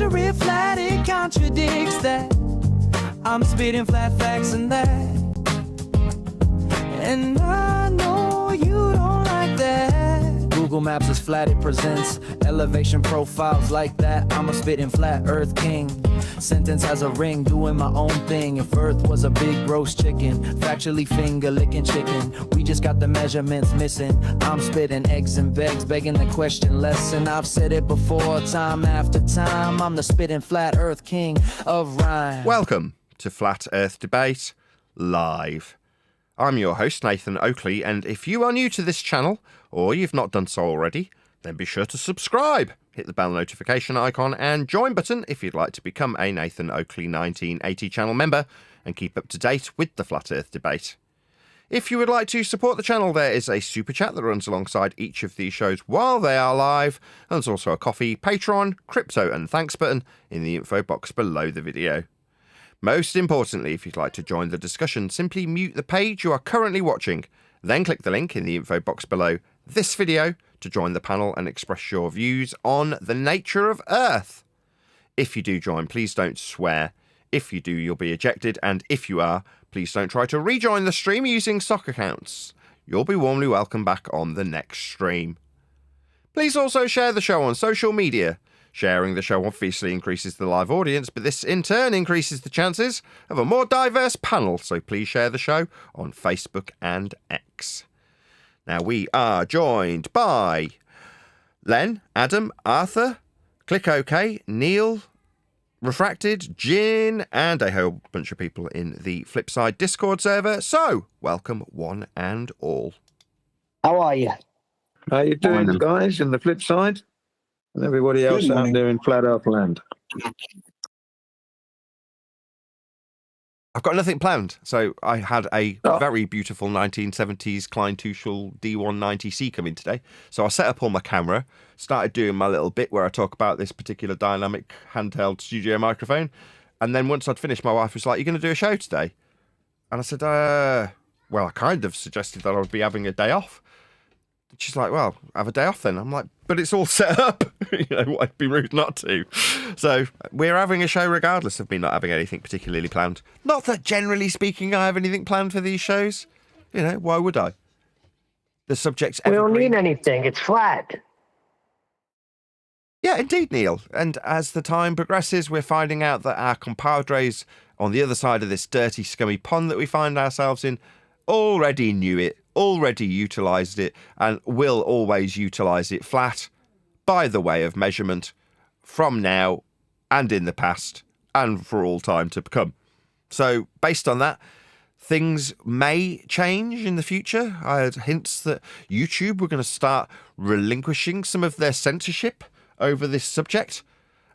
measure it flat, it contradicts that. I'm spitting flat facts and that. And I know you don't like that. Google Maps is flat, it presents elevation profiles like that. I'm a spitting flat earth king. Sentence has a ring, doing my own thing. If earth was a big roast chicken, factually finger licking chicken, we just got the measurements missing. I'm spitting eggs and vegs, begging the question lesson. I've said it before, time after time. I'm the spitting flat earth king of rhyme. Welcome to Flat Earth Debate Live. I'm your host, Nathan Oakley, and if you are new to this channel, or you've not done so already, then be sure to subscribe. Hit the bell notification icon and join button if you'd like to become a Nathan Oakley 1980 channel member and keep up to date with the Flat Earth debate. If you would like to support the channel, there is a super chat that runs alongside each of these shows while they are live, and there's also a coffee, Patreon, crypto and thanks button in the info box below the video. Most importantly, if you'd like to join the discussion, simply mute the page you are currently watching, then click the link in the info box below this video to join the panel and express your views on the nature of Earth. If you do join, please don't swear. If you do, you'll be ejected, and if you are, please don't try to rejoin the stream using stock accounts. You'll be warmly welcome back on the next stream. Please also share the show on social media. Sharing the show obviously increases the live audience, but this in turn increases the chances of a more diverse panel, so please share the show on Facebook and X. Now we are joined by Len, Adam, Arthur, Click OK, Neil, Refracted, Jin, and a whole bunch of people in the Flipside Discord server. So, welcome one and all. How are you? How you doing, guys, in the flip side? And everybody else out there in Flat Earth land. I've got nothing planned. So I had a very beautiful 1970s Klein Tuchel D190C come in today. So I set up all my camera, started doing my little bit where I talk about this particular dynamic handheld studio microphone. And then once I'd finished, my wife was like, "You going to do a show today?" And I said, well, I kind of suggested that I would be having a day off. She's like, "Well, have a day off then." I'm like, "But it's all set up." I'd be rude not to. So we're having a show regardless of me not having anything particularly planned. Not that generally speaking I have anything planned for these shows. Why would I? The subject's We don't evergreen. need anything. It's flat. Yeah, indeed, Neil. And as the time progresses, we're finding out that our compadres on the other side of this dirty, scummy pond that we find ourselves in already knew it, already utilised it, and will always utilise it flat by the way of measurement from now and in the past and for all time to come. So based on that, things may change in the future. I had hints that YouTube were going to start relinquishing some of their censorship over this subject,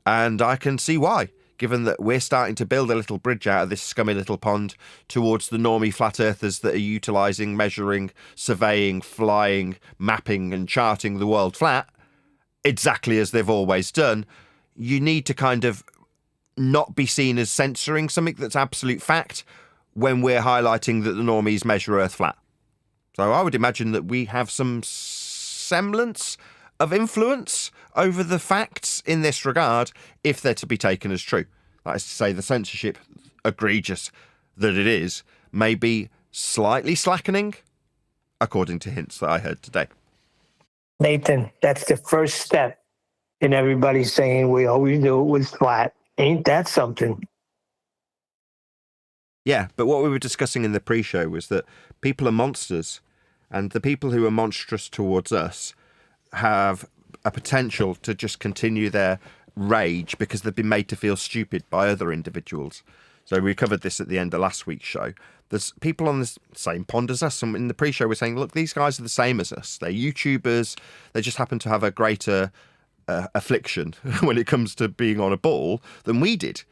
and I can see why, given that we're starting to build a little bridge out of this scummy little pond towards the normie flat earthers that are utilising, measuring, surveying, flying, mapping and charting the world flat, exactly as they've always done. You need to kind of not be seen as censoring something that's absolute fact when we're highlighting that the normies measure Earth flat. So I would imagine that we have some semblance of influence over the facts in this regard if they're to be taken as true. That is to say, the censorship, egregious that it is, may be slightly slackening, according to hints that I heard today. Nathan, that's the first step in everybody saying we always knew it was flat. Ain't that something? Yeah, but what we were discussing in the pre-show was that people are monsters, and the people who are monstrous towards us have a potential to just continue their rage because they've been made to feel stupid by other individuals. So we covered this at the end of last week's show. There's people on the same pond as us, and in the pre-show we're saying, look, these guys are the same as us. They're YouTubers. They just happen to have a greater affliction when it comes to being on a ball than we did.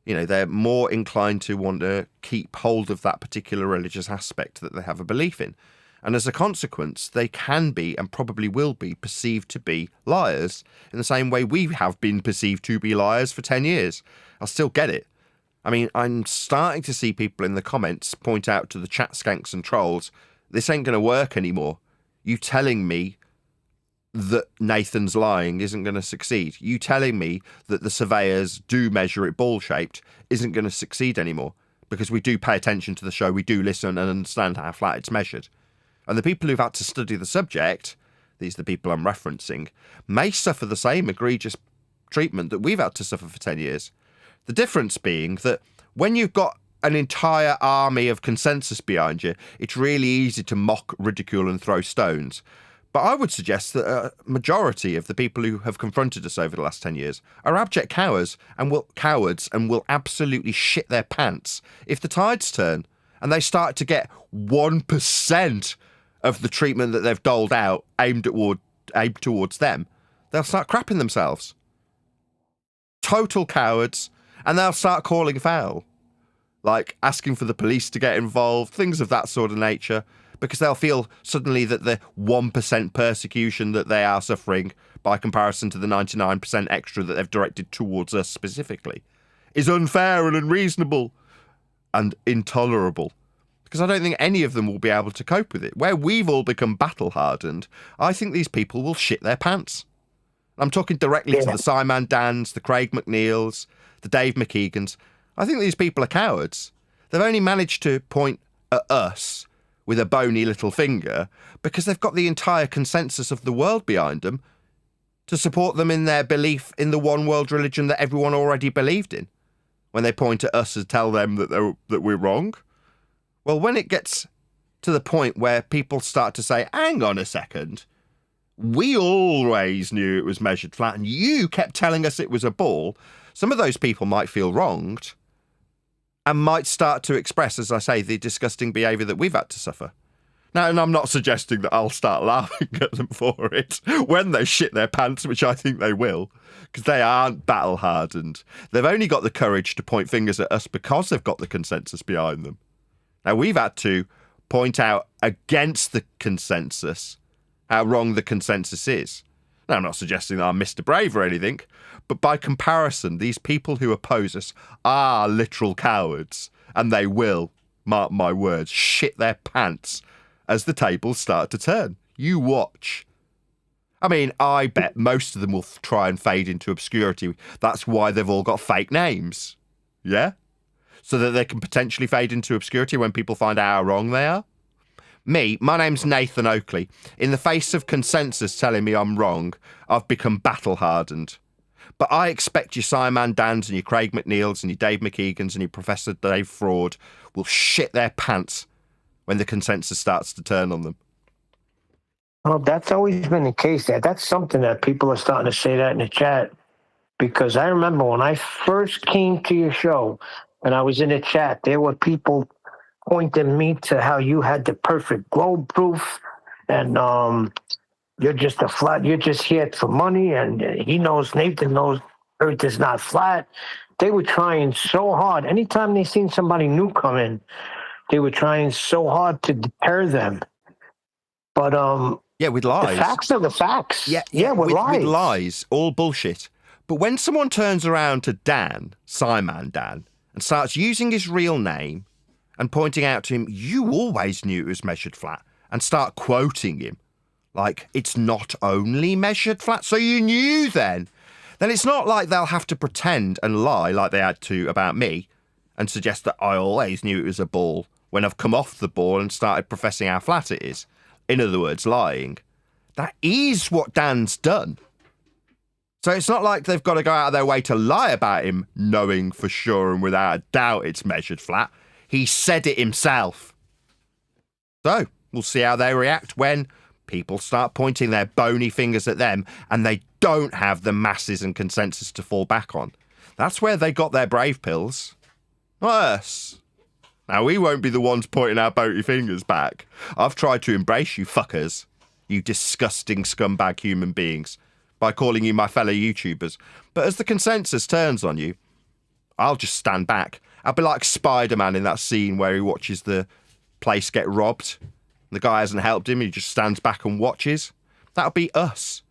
They're more inclined to want to keep hold of that particular religious aspect that they have a belief in. And as a consequence, they can be and probably will be perceived to be liars in the same way we have been perceived to be liars for 10 years. I still get it. I mean, I'm starting to see people in the comments point out to the chat skanks and trolls, this ain't going to work anymore. You telling me that Nathan's lying isn't going to succeed. You telling me that the surveyors do measure it ball-shaped isn't going to succeed anymore, because we do pay attention to the show, we do listen and understand how flat it's measured. And the people who've had to study the subject, these are the people I'm referencing, may suffer the same egregious treatment that we've had to suffer for 10 years. The difference being that when you've got an entire army of consensus behind you, it's really easy to mock, ridicule and throw stones. But I would suggest that a majority of the people who have confronted us over the last 10 years are abject cowards and will absolutely shit their pants if the tides turn and they start to get 1% of the treatment that they've doled out aimed towards them. They'll start crapping themselves. Total cowards, and they'll start calling foul, like asking for the police to get involved, things of that sort of nature, because they'll feel suddenly that the 1% persecution that they are suffering by comparison to the 99% extra that they've directed towards us specifically is unfair and unreasonable and intolerable. Because I don't think any of them will be able to cope with it. Where we've all become battle-hardened, I think these people will shit their pants. I'm talking directly to the Simon Dans, the Craig McNeils, the Dave McKeegans. I think these people are cowards. They've only managed to point at us with a bony little finger because they've got the entire consensus of the world behind them to support them in their belief in the one world religion that everyone already believed in. When they point at us and tell them that we're wrong. Well, when it gets to the point where people start to say, hang on a second, we always knew it was measured flat and you kept telling us it was a ball, some of those people might feel wronged and might start to express, as I say, the disgusting behaviour that we've had to suffer. Now, and I'm not suggesting that I'll start laughing at them for it when they shit their pants, which I think they will, because they aren't battle-hardened. They've only got the courage to point fingers at us because they've got the consensus behind them. Now, we've had to point out against the consensus how wrong the consensus is. Now, I'm not suggesting that I'm Mr. Brave or anything, but by comparison, these people who oppose us are literal cowards, and they will, mark my words, shit their pants as the tables start to turn. You watch. I mean, I bet most of them will try and fade into obscurity. That's why they've all got fake names. Yeah? So that they can potentially fade into obscurity when people find out how wrong they are. Me, my name's Nathan Oakley. In the face of consensus telling me I'm wrong, I've become battle-hardened. But I expect your Simon Dans and your Craig McNeils and your Dave McKeegans and your Professor Dave Fraud will shit their pants when the consensus starts to turn on them. Well, that's always been the case. That's something that people are starting to say that in the chat. Because I remember when I first came to your show and I was in the chat, there were people pointing me to how you had the perfect globe proof and you're just here for money, and Nathan knows Earth is not flat. They were trying so hard. Anytime they seen somebody new come in, they were trying so hard to deter them. But yeah, with lies. The facts are the facts. Yeah, with lies. With lies, all bullshit. But when someone turns around to Simon Dan, and starts using his real name and pointing out to him, you always knew it was measured flat, and start quoting him, like, it's not only measured flat, so you knew then it's not like they'll have to pretend and lie like they had to about me and suggest that I always knew it was a ball when I've come off the ball and started professing how flat it is. In other words, lying. That is what Dan's done. So it's not like they've got to go out of their way to lie about him knowing for sure and without a doubt it's measured flat. He said it himself. So we'll see how they react when people start pointing their bony fingers at them and they don't have the masses and consensus to fall back on. That's where they got their brave pills. Not us. Now, we won't be the ones pointing our bony fingers back. I've tried to embrace you fuckers, you disgusting scumbag human beings, by calling you my fellow YouTubers. But as the consensus turns on you, I'll just stand back. I'll be like Spider-Man in that scene where he watches the place get robbed. The guy hasn't helped him, he just stands back and watches. That'll be us.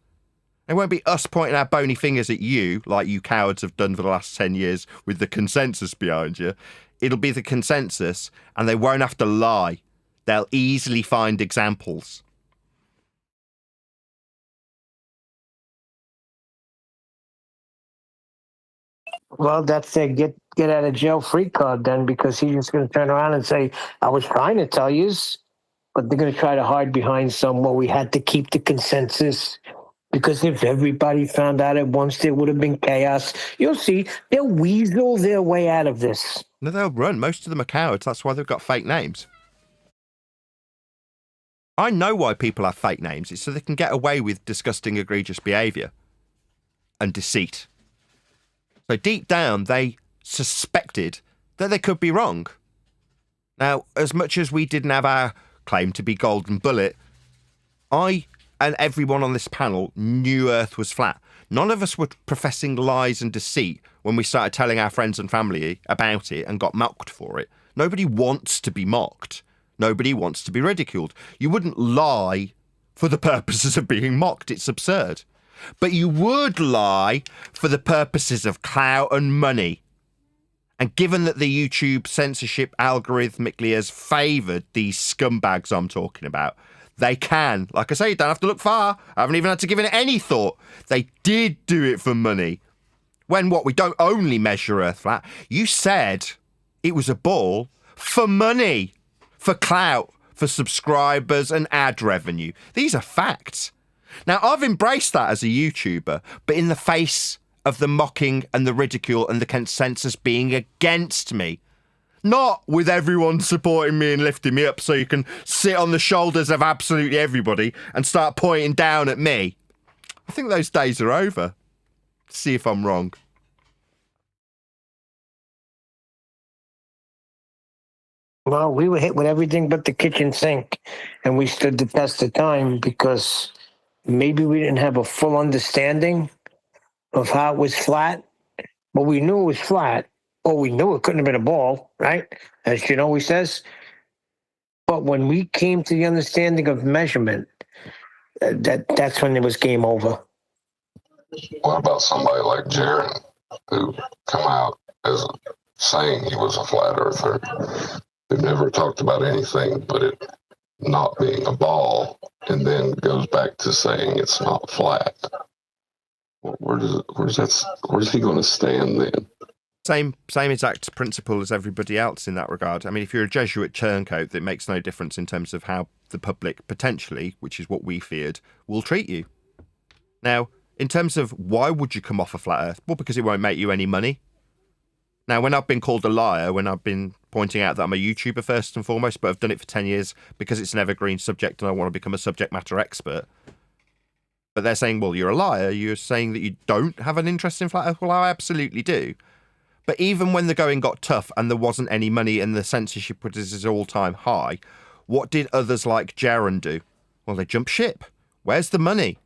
It won't be us pointing our bony fingers at you, like you cowards have done for the last 10 years with the consensus behind you. It'll be the consensus, and they won't have to lie. They'll easily find examples. Well, that's a get out of jail free card then, because he's just going to turn around and say, "I was trying to tell yous," but they're going to try to hide behind some. Well, we had to keep the consensus because if everybody found out at once, there would have been chaos. You'll see, they'll weasel their way out of this. No, they'll run. Most of them are cowards. That's why they've got fake names. I know why people have fake names. It's so they can get away with disgusting, egregious behaviour and deceit. So deep down, they suspected that they could be wrong. Now, as much as we didn't have our claim to be golden bullet, I and everyone on this panel knew Earth was flat. None of us were professing lies and deceit when we started telling our friends and family about it and got mocked for it. Nobody wants to be mocked. Nobody wants to be ridiculed. You wouldn't lie for the purposes of being mocked. It's absurd. But you would lie for the purposes of clout and money. And given that the YouTube censorship algorithmically has favoured these scumbags I'm talking about, they can. Like I say, you don't have to look far. I haven't even had to give it any thought. They did do it for money. When what? We don't only measure Earth flat. You said it was a ball for money, for clout, for subscribers and ad revenue. These are facts. Now, I've embraced that as a YouTuber, but in the face of the mocking and the ridicule and the consensus being against me. Not with everyone supporting me and lifting me up so you can sit on the shoulders of absolutely everybody and start pointing down at me. I think those days are over. See if I'm wrong. Well, we were hit with everything but the kitchen sink, and we stood the test of time because maybe we didn't have a full understanding of how it was flat, but we knew it was flat, or we knew it couldn't have been a ball, right? As you know, he says. But when we came to the understanding of measurement, that's when it was game over. What about somebody like Jaron, who come out as saying he was a flat earther, who never talked about anything but it not being a ball, and then goes back to saying it's not flat? Where's he going to stand then? Same exact principle as everybody else in that regard. I mean, if you're a Jesuit turncoat, it makes no difference in terms of how the public potentially, which is what we feared, will treat you. Now, in terms of why would you come off a flat earth? Well, because it won't make you any money. Now, when I've been called a liar, when I've been pointing out that I'm a YouTuber first and foremost, but I've done it for 10 years because it's an evergreen subject and I want to become a subject matter expert. But they're saying, well, you're a liar. You're saying that you don't have an interest in flat earth. Well, I absolutely do. But even when the going got tough and there wasn't any money and the censorship was at its all-time high, what did others like Jaron do? Well, they jumped ship. Where's the money?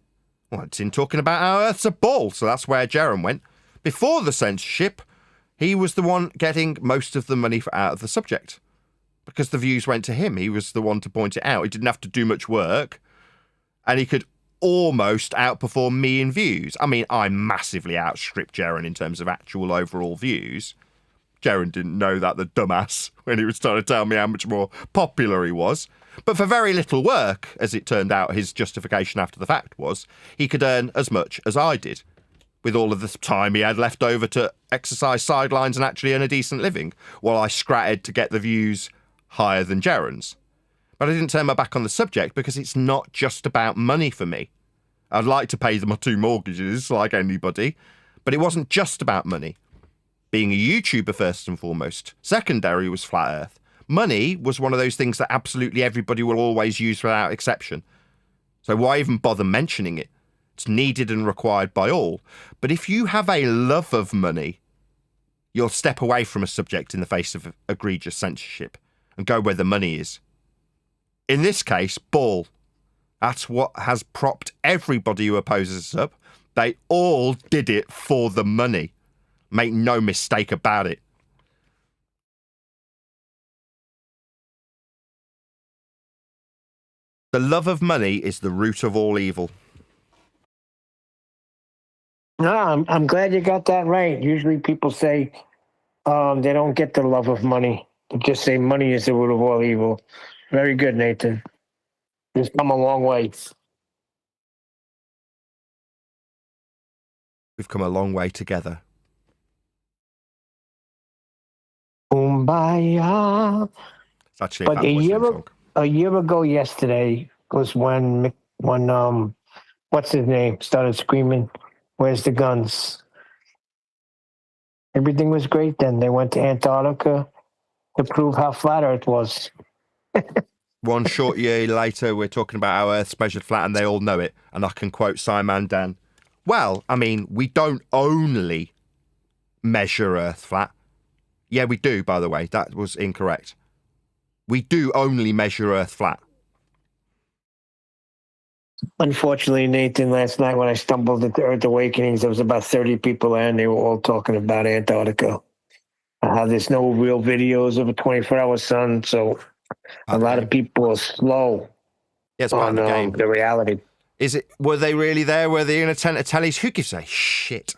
Well, it's in talking about how Earth's a ball, so that's where Jaron went. Before the censorship, he was the one getting most of the money out of the subject because the views went to him. He was the one to point it out. He didn't have to do much work, and he could almost outperform me in views. I mean, I massively outstripped Jaron in terms of actual overall views. Jaron didn't know that, the dumbass, when he was trying to tell me how much more popular he was. But for very little work, as it turned out, his justification after the fact was, he could earn as much as I did, with all of the time he had left over to exercise sidelines and actually earn a decent living, while I scratted to get the views higher than Jaron's. But I didn't turn my back on the subject because it's not just about money for me. I'd like to pay my 2 mortgages like anybody, but it wasn't just about money. Being a YouTuber first and foremost. Secondary was flat earth. Money was one of those things that absolutely everybody will always use without exception. So why even bother mentioning it? It's needed and required by all. But if you have a love of money, you'll step away from a subject in the face of egregious censorship and go where the money is. In this case, ball. That's what has propped everybody who opposes us up. They all did it for the money. Make no mistake about it. The love of money is the root of all evil. No, I'm glad you got that right. Usually people say they don't get the love of money. They just say money is the root of all evil. Very good, Nathan. You've come a long way. We've come a long way together. Kumbaya. It's actually But a song. a year ago yesterday was when what's his name started screaming, "Where's the guns?" Everything was great then. They went to Antarctica to prove how flat Earth was. One short year later, we're talking about how Earth's measured flat, and they all know it. And I can quote Simon Dan. Well, I mean, we don't only measure Earth flat. Yeah, we do, by the way. That was incorrect. We do only measure Earth flat. Unfortunately, Nathan, last night when I stumbled into Earth Awakenings, there was about 30 people there, and they were all talking about Antarctica. How there's no real videos of a 24-hour sun, so a lot of people are slow Yeah, it's part on of the game. the reality. Were they really there? Were they in a tent of tellies? Who gives a shit?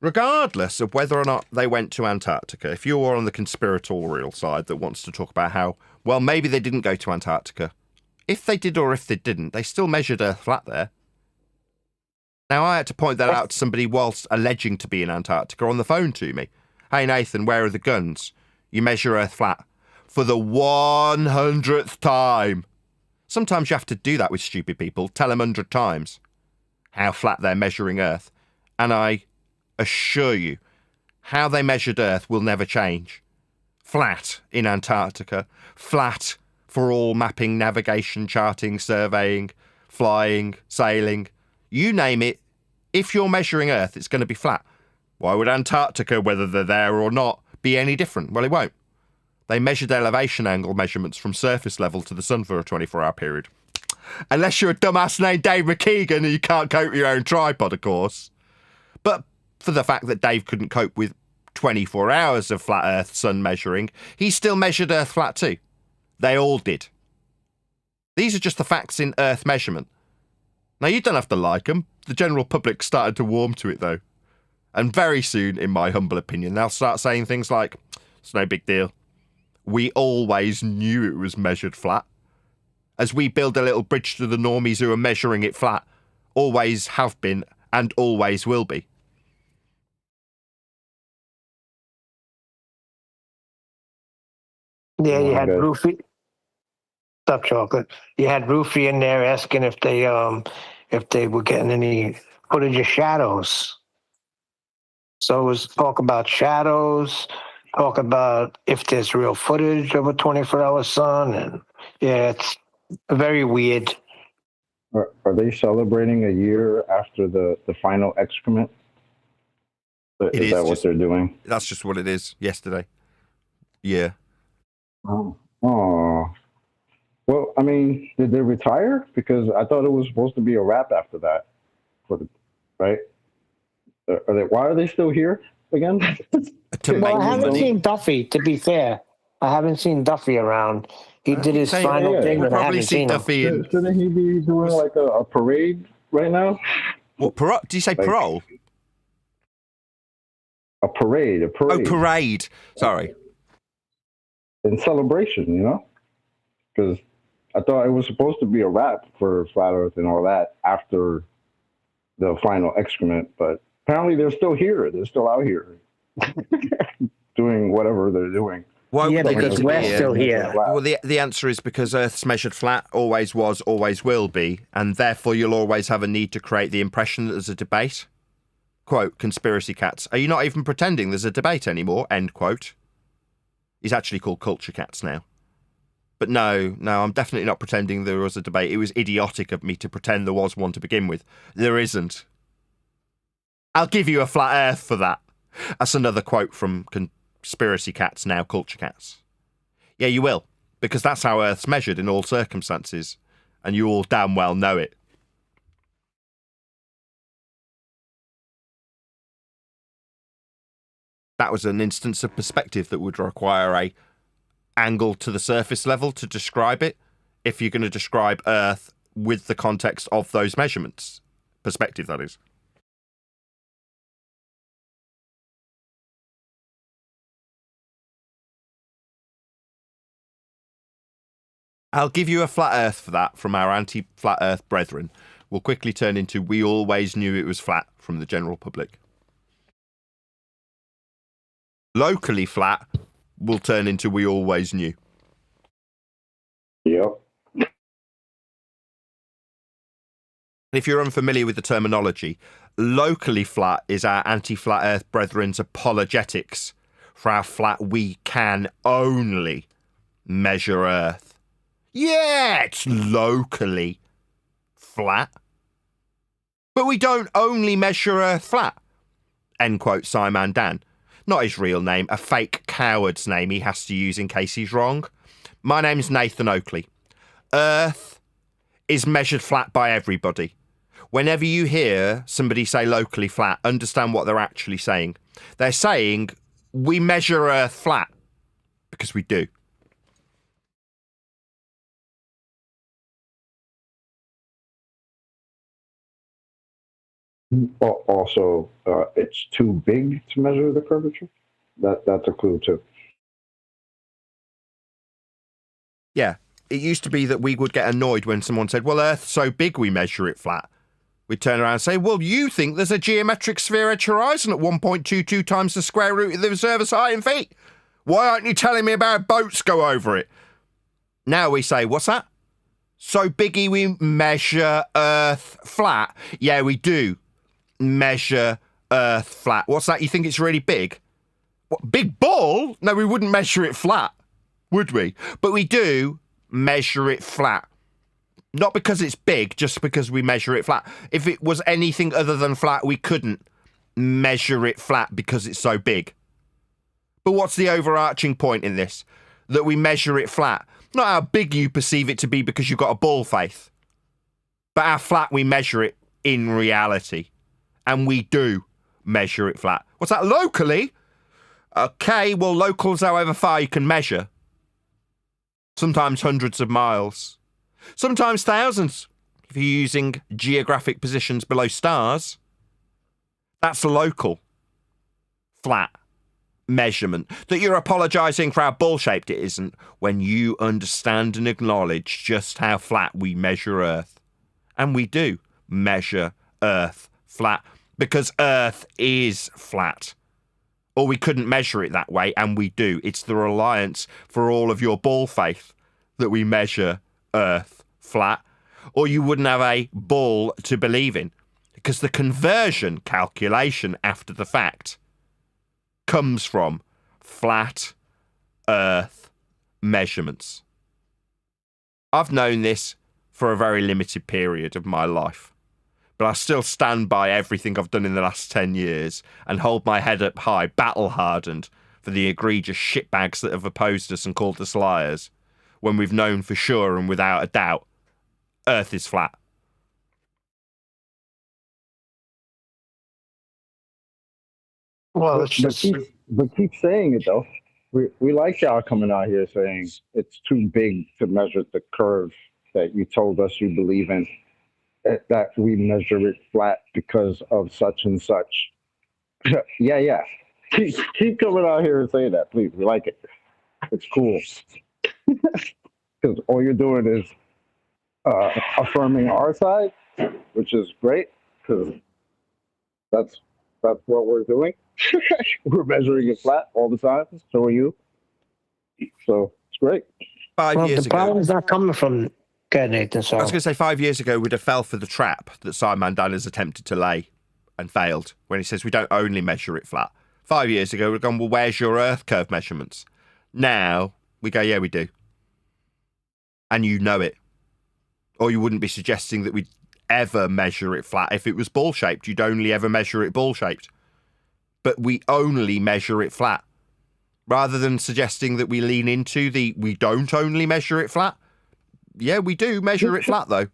Regardless of whether or not they went to Antarctica, if you're on the conspiratorial side that wants to talk about how, well, maybe they didn't go to Antarctica. If they did or if they didn't, they still measured Earth flat there. Now, I had to point that out to somebody whilst alleging to be in Antarctica on the phone to me. Hey, Nathan, where are the guns? You measure Earth flat. For the 100th time. Sometimes you have to do that with stupid people. Tell them 100 times how flat they're measuring Earth. And I assure you, how they measured Earth will never change. Flat in Antarctica. Flat for all mapping, navigation, charting, surveying, flying, sailing. You name it. If you're measuring Earth, it's going to be flat. Why would Antarctica, whether they're there or not, be any different? Well, it won't. They measured elevation angle measurements from surface level to the sun for a 24-hour period. Unless you're a dumbass named Dave McKeegan and you can't cope with your own tripod, of course. But for the fact that Dave couldn't cope with 24 hours of flat Earth sun measuring, he still measured Earth flat too. They all did. These are just the facts in Earth measurement. Now, you don't have to like them. The general public started to warm to it, though. And very soon, in my humble opinion, they'll start saying things like, it's no big deal. We always knew it was measured flat. As we build a little bridge to the normies who are measuring it flat, always have been and always will be. Yeah, you had Roofy. Stop chocolate. You had Roofy in there asking if they were getting any footage of shadows. So it was talk about shadows, talk about if there's real footage of a 24-hour sun, and yeah, it's very weird. Are they celebrating a year after the final excrement? Is that what they're doing? That's just what it is. Yesterday. Yeah. Oh. Well, I mean, did they retire? Because I thought it was supposed to be a wrap after that. Right? Why are they still here again? Well, I haven't seen Duffy, to be fair. I haven't seen Duffy around. He did his final thing, but I haven't seen Duffy him. Shouldn't he be doing like a parade right now? What, parole? Did you say parole? A parade. Oh, parade. Sorry. In celebration, you know? Because I thought it was supposed to be a wrap for Flat Earth and all that after the final excrement, but apparently they're still here. They're still out here doing whatever they're doing. Why would they because we're still here. Well, the answer is because Earth's measured flat, always was, always will be, and therefore you'll always have a need to create the impression that there's a debate. Quote, conspiracy cats. Are you not even pretending there's a debate anymore? End quote. He's actually called Culture Cats now. But no, I'm definitely not pretending there was a debate. It was idiotic of me to pretend there was one to begin with. There isn't. I'll give you a flat Earth for that. That's another quote from Conspiracy Cats, now Culture Cats. Yeah, you will, because that's how Earth's measured in all circumstances, and you all damn well know it. That was an instance of perspective that would require a angle to the surface level to describe it, if you're going to describe Earth with the context of those measurements. Perspective, that is. I'll give you a flat Earth for that from our anti-flat Earth brethren. Will quickly turn into we always knew it was flat from the general public. Locally flat will turn into we always knew. Yep. If you're unfamiliar with the terminology, locally flat is our anti-flat earth brethren's apologetics for how flat we can only measure Earth. Yeah, it's locally flat. But we don't only measure Earth flat. End quote Simon Dan. Not his real name, a fake coward's name he has to use in case he's wrong. My name's Nathan Oakley. Earth is measured flat by everybody. Whenever you hear somebody say locally flat, understand what they're actually saying. They're saying we measure Earth flat because we do. Also, it's too big to measure the curvature. That's a clue too. Yeah, it used to be that we would get annoyed when someone said, well, Earth's so big we measure it flat. We'd turn around and say, well, you think there's a geometric sphere edge horizon at 1.22 times the square root of the observer's height in feet. Why aren't you telling me about boats go over it? Now we say, what's that? So biggy we measure Earth flat? Yeah, we do measure Earth flat. What's that? You think it's really big? What, big ball? No, we wouldn't measure it flat, would we? But we do measure it flat. Not because it's big, just because we measure it flat. If it was anything other than flat, we couldn't measure it flat because it's so big. But what's the overarching point in this? That we measure it flat. Not how big you perceive it to be because you've got a ball face, but how flat we measure it in reality. And we do measure it flat. What's that, locally? Okay, well, local's however far you can measure. Sometimes hundreds of miles. Sometimes thousands, if you're using geographic positions below stars. That's local. Flat. Measurement. That you're apologising for how ball-shaped it isn't when you understand and acknowledge just how flat we measure Earth. And we do measure Earth flat because Earth is flat. Or we couldn't measure it that way, and we do. It's the reliance for all of your ball faith that we measure Earth flat, or you wouldn't have a ball to believe in, because the conversion calculation after the fact comes from flat Earth measurements. I've known this for a very limited period of my life, but I still stand by everything I've done in the last 10 years and hold my head up high, battle-hardened for the egregious shitbags that have opposed us and called us liars, when we've known for sure and without a doubt Earth is flat. Well, it's just... but keep saying it though. We like y'all coming out here saying it's too big to measure the curve that you told us you believe in. That we measure it flat because of such and such. yeah. Keep coming out here and saying that, please. We like it. It's cool. Because all you're doing is affirming our side, which is great, because that's what we're doing. We're measuring it flat all the time. So are you. So it's great. 5 years the ago. problem's not coming from... Go ahead, Nathan. So. I was going to say 5 years ago, we'd have fell for the trap that Simon Dan has attempted to lay and failed when he says we don't only measure it flat. 5 years ago, we'd have gone, well, where's your Earth curve measurements? Now, we go, yeah, we do. And you know it. Or you wouldn't be suggesting that we'd ever measure it flat. If it was ball-shaped, you'd only ever measure it ball-shaped. But we only measure it flat. Rather than suggesting that we lean into the we don't only measure it flat. Yeah, we do measure it flat, though.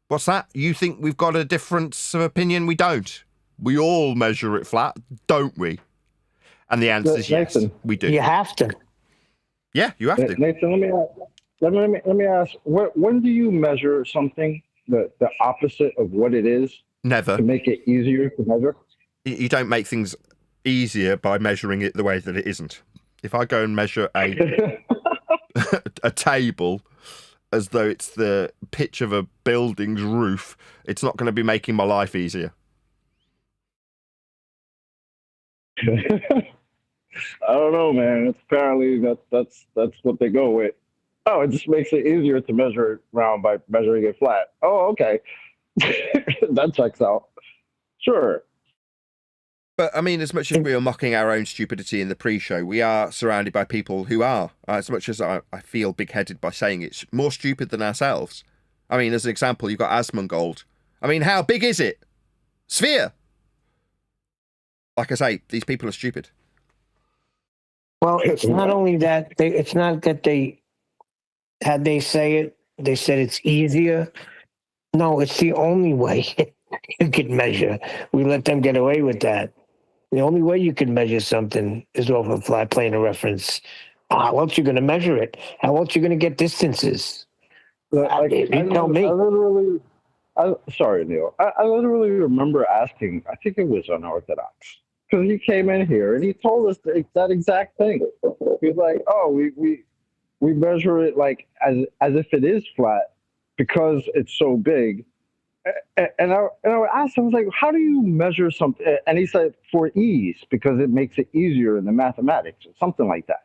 What's that? You think we've got a difference of opinion? We don't. We all measure it flat, don't we? And the answer is yes, Nathan, we do. You have to. Yeah, you have to. Nathan, let me ask. When do you measure something the opposite of what it is Never. to make it easier to measure? You don't make things easier by measuring it the way that it isn't. If I go and measure a table as though it's the pitch of a building's roof, it's not going to be making my life easier. I don't know, man. It's apparently that's what they go with. Oh, it just makes it easier to measure it round by measuring it flat. Oh, okay. That checks out. Sure. But I mean, as much as we are mocking our own stupidity in the pre-show, we are surrounded by people who are, as much as I feel big-headed by saying it's more stupid than ourselves. I mean, as an example, you've got Asmongold. I mean, how big is it? Sphere. Like I say, these people are stupid. Well, it's not only that. It's not that had they say it, they said it's easier. No, it's the only way you can measure. We let them get away with that. The only way you can measure something is off a flat plane of reference. How else you going to measure it? How else you going to get distances? You tell me. Sorry, Neil. I literally remember asking, I think it was Unorthodox, because he came in here and he told us that exact thing. He was like, oh, we measure it like as if it is flat because it's so big. And I asked him, I was like, how do you measure something? And he said, for ease, because it makes it easier in the mathematics or something like that.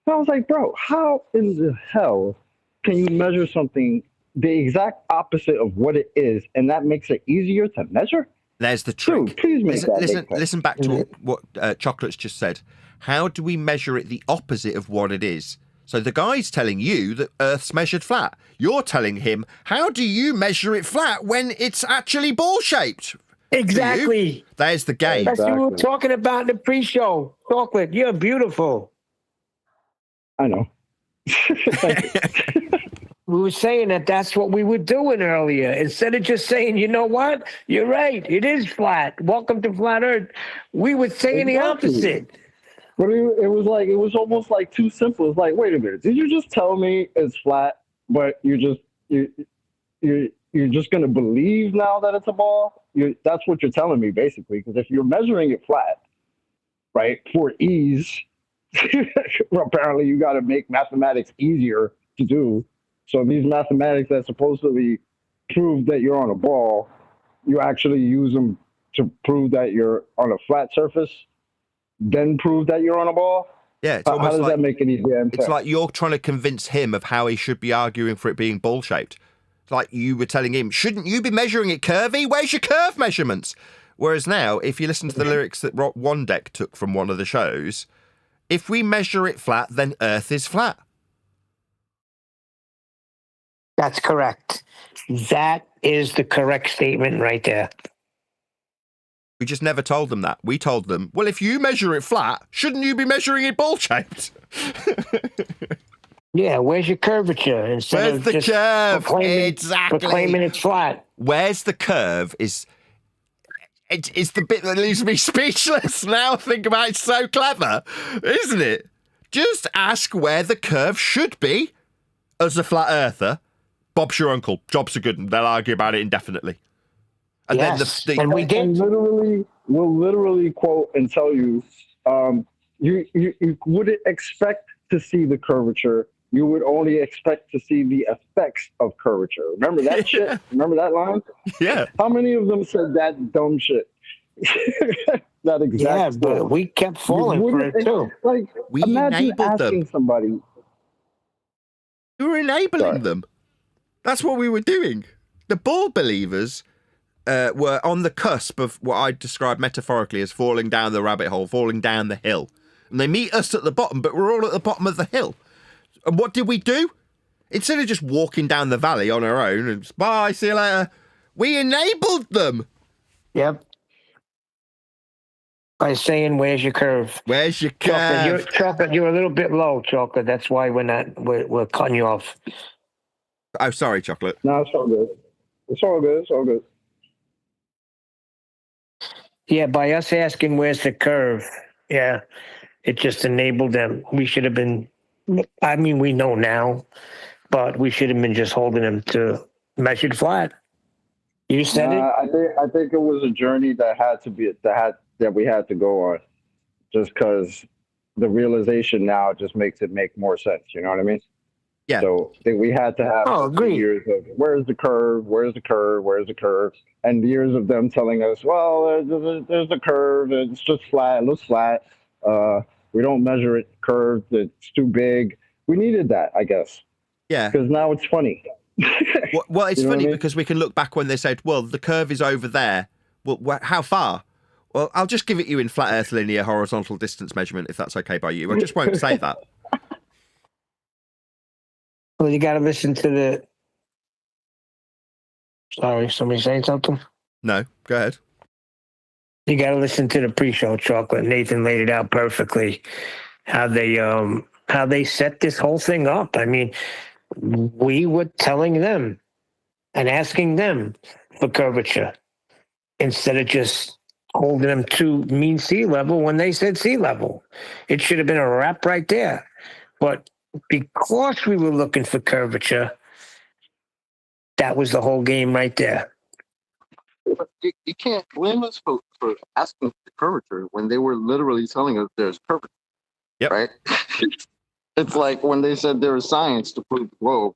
And I was like, bro, how in the hell can you measure something the exact opposite of what it is, and that makes it easier to measure? There's the trick. Dude, please listen back to what Chocolate's just said. How do we measure it the opposite of what it is? So the guy's telling you that Earth's measured flat. You're telling him, how do you measure it flat when it's actually ball-shaped? Exactly. There's the game. That's what we were talking about in the pre-show. Chocolate, you're beautiful. I know. We were saying that's what we were doing earlier. Instead of just saying, you know what? You're right. It is flat. Welcome to Flat Earth. We were saying the opposite. But it was almost like too simple. It's like, wait a minute, did you just tell me it's flat, but you're just gonna believe now that it's a ball? That's what you're telling me, basically. Because if you're measuring it flat, right, for ease, well, apparently you got to make mathematics easier to do. So these mathematics that supposedly prove that you're on a ball, you actually use them to prove that you're on a flat surface, then prove that you're on a ball? Yeah, it's how does that make any damn sense? It's like you're trying to convince him of how he should be arguing for it being ball-shaped. It's like you were telling him, shouldn't you be measuring it curvy? Where's your curve measurements? Whereas now, if you listen to the lyrics that One Deck took from one of the shows, if we measure it flat, then Earth is flat. That's correct. That is the correct statement right there. We just never told them that. We told them, well, if you measure it flat, shouldn't you be measuring it ball-shaped? Yeah, where's your curvature? Instead where's the curve? Proclaiming it's flat. Where's the curve it's the bit that leaves me speechless now. Think about it, it's so clever, isn't it? Just ask where the curve should be. As a flat earther, Bob's your uncle. Jobs are good, and they'll argue about it indefinitely. And yes, then and we did. We'll literally quote and tell you, you wouldn't expect to see the curvature. You would only expect to see the effects of curvature. Remember that shit? Remember that line? Yeah. How many of them said that dumb shit? That exact. Yeah, but we kept falling for it too. Like, we imagine enabled asking them. somebody. You were enabling them. That's what we were doing. The ball believers were on the cusp of what I describe metaphorically as falling down the rabbit hole, falling down the hill. And they meet us at the bottom, but we're all at the bottom of the hill. And what did we do? Instead of just walking down the valley on our own and bye, see you later, we enabled them. Yep. By saying, where's your curve? Where's your curve? Chocolate, you're a little bit low, Chocolate. That's why we're cutting you off. Oh, sorry, Chocolate. No, it's all good. It's all good. It's all good. Yeah, by us asking where's the curve, yeah, it just enabled them. We should have been, I mean, we know now, but we should have been just holding them to measured flat. You said it? I think it was a journey that we had to go on, just because the realization now just makes it make more sense. You know what I mean? Yeah. So I think we had to have years of where's the curve, where's the curve, where's the curve, and years of them telling us, well, there's the curve, it's just flat, it looks flat. We don't measure it curved. It's too big. We needed that, I guess, Yeah. because now it's funny. Well, it's You know funny what I mean? because we can look back when they said, well, the curve is over there. Well, how far? Well, I'll just give it you in flat earth linear horizontal distance measurement, if that's okay by you. I just won't say that. Well, you got to listen to the. Sorry, somebody saying something? No, go ahead. You got to listen to the pre-show, Chocolate. Nathan laid it out perfectly. How they set this whole thing up. I mean, we were telling them and asking them for curvature instead of just holding them to mean sea level when they said sea level. It should have been a wrap right there. But because we were looking for curvature, that was the whole game right there. You can't blame us for asking for curvature when they were literally telling us there's curvature. Yep. Right? It's like when they said there is science to prove the globe.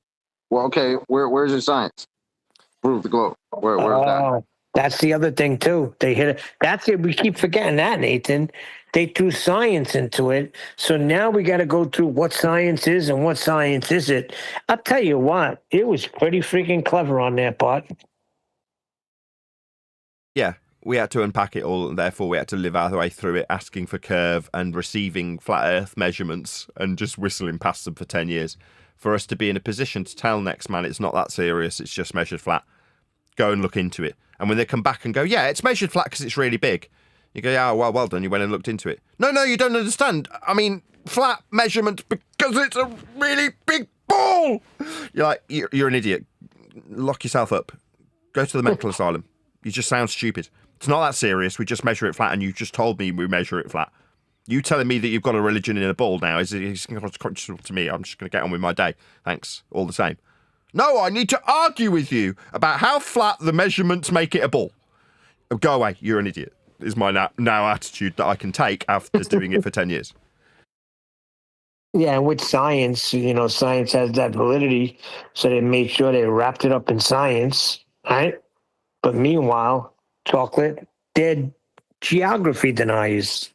Well, okay, where's your science? Prove the globe. Where's that? That's the other thing too. They hit it. That's it. We keep forgetting that, Nathan. They threw science into it. So now we got to go through what science is and what science isn't. I'll tell you what, it was pretty freaking clever on their part. Yeah, we had to unpack it all, and therefore we had to live our way through it, asking for curve and receiving flat earth measurements and just whistling past them for 10 years. For us to be in a position to tell next man it's not that serious, it's just measured flat. Go and look into it. And when they come back and go, yeah, it's measured flat because it's really big. You go, yeah, well done, you went and looked into it. No, you don't understand. I mean, flat measurement because it's a really big ball. You're like, you're an idiot. Lock yourself up. Go to the mental asylum. You just sound stupid. It's not that serious. We just measure it flat, and you just told me we measure it flat. You telling me that you've got a religion in a ball now is consequential to me. I'm just going to get on with my day. Thanks, all the same. No, I need to argue with you about how flat the measurements make it a ball. Go away. You're an idiot. Is my now attitude that I can take after doing it for 10 years. Yeah, and with science, science has that validity, so they made sure they wrapped it up in science, right? But meanwhile, Chocolate, they're geography deniers.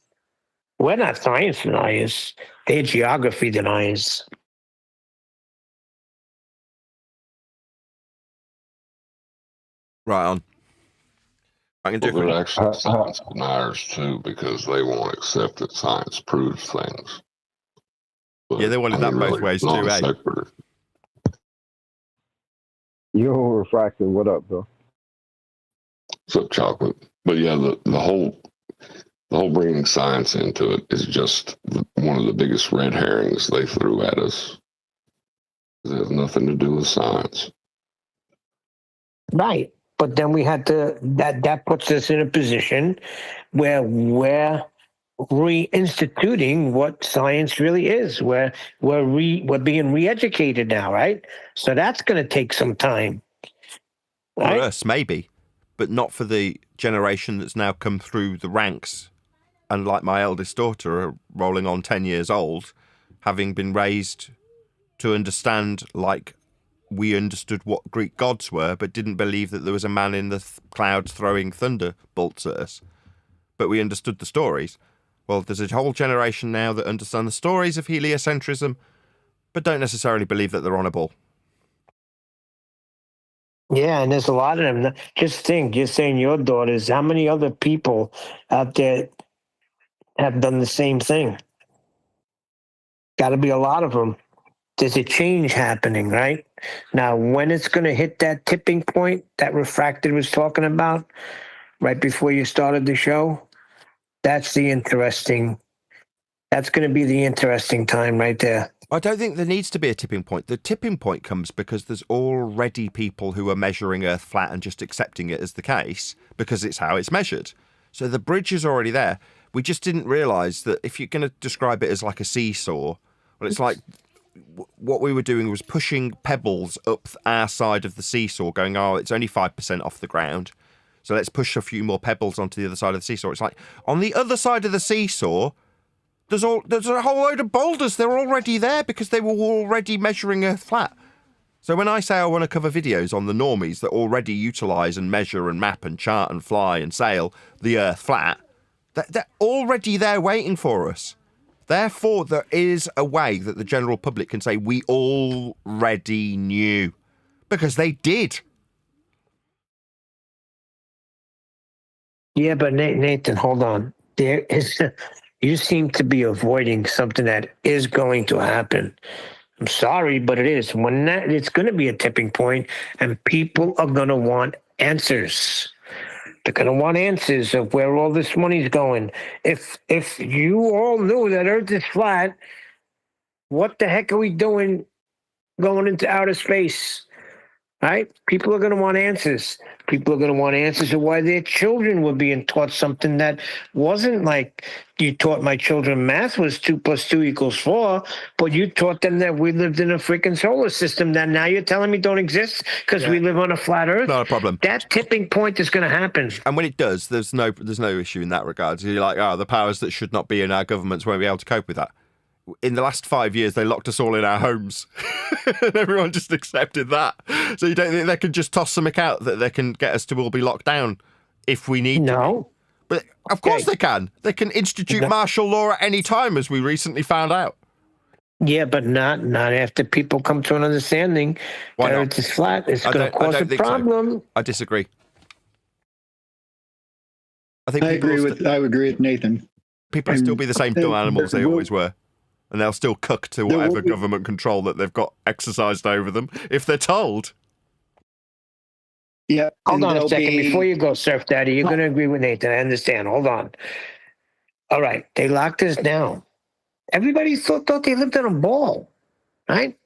We're not science deniers. They're geography deniers. Right on. I can do Well, it. they're actually science deniers too, because they won't accept that science proves things. But, Yeah, they wanted that both ways too, eh? non-sequitur. Yo, Refractor, what up, bro? What's up, Chocolate? But yeah, the whole bringing science into it is just one of the biggest red herrings they threw at us. It has nothing to do with science. Right. But then we had to, that puts us in a position where we're reinstituting what science really is. We're being re-educated now, right? So that's going to take some time. Right? For us, maybe, but not for the generation that's now come through the ranks. And like my eldest daughter, rolling on 10 years old, having been raised to understand, like we understood what Greek gods were, but didn't believe that there was a man in the clouds throwing thunderbolts at us. But we understood the stories. Well, there's a whole generation now that understand the stories of heliocentrism, but don't necessarily believe that they're on a ball. Yeah, and there's a lot of them. Just think, you're saying your daughters, how many other people out there have done the same thing? Got to be a lot of them. There's a change happening, right? Now, when it's going to hit that tipping point that Refracted was talking about right before you started the show, that's going to be the interesting time right there. I don't think there needs to be a tipping point. The tipping point comes because there's already people who are measuring Earth flat and just accepting it as the case because it's how it's measured. So the bridge is already there. We just didn't realise that if you're going to describe it as like a seesaw, well, it's like what we were doing was pushing pebbles up our side of the seesaw, going, oh, it's only 5% off the ground. So let's push a few more pebbles onto the other side of the seesaw. It's like on the other side of the seesaw, there's a whole load of boulders. They're already there because they were already measuring Earth flat. So when I say I want to cover videos on the normies that already utilise and measure and map and chart and fly and sail the Earth flat, they're already there waiting for us. Therefore, there is a way that the general public can say, we already knew. Because they did. Yeah, but Nathan, hold on. There is, you seem to be avoiding something that is going to happen. I'm sorry, but it is. It's going to be a tipping point, and people are going to want answers. They're going to want answers of where all this money's going. If you all knew that Earth is flat, what the heck are we doing going into outer space? Right? People are going to want answers. People are going to want answers of why their children were being taught something that wasn't like you taught my children math was 2 + 2 = 4, but you taught them that we lived in a freaking solar system that now you're telling me don't exist because we live on a flat Earth. Not a problem. That tipping point is going to happen. And when it does, there's no issue in that regard. You're like, the powers that should not be in our governments won't be able to cope with that. In the last 5 years, they locked us all in our homes. And everyone just accepted that. So you don't think they can just toss something out that they can get us to all be locked down if we need to? No. But of course they can. They can institute martial law at any time, as we recently found out. Yeah, but not after people come to an understanding Why that not? Earth is flat. It's going to cause a problem. So. I disagree. I agree with Nathan. People will still be the same dumb animals they always were. And they'll still cook to whatever government control that they've got exercised over them, if they're told. Yeah. Hold on a second. Before you go, Surf Daddy, you're going to agree with Nathan. I understand. Hold on. All right. They locked us down. Everybody thought they lived on a ball, right?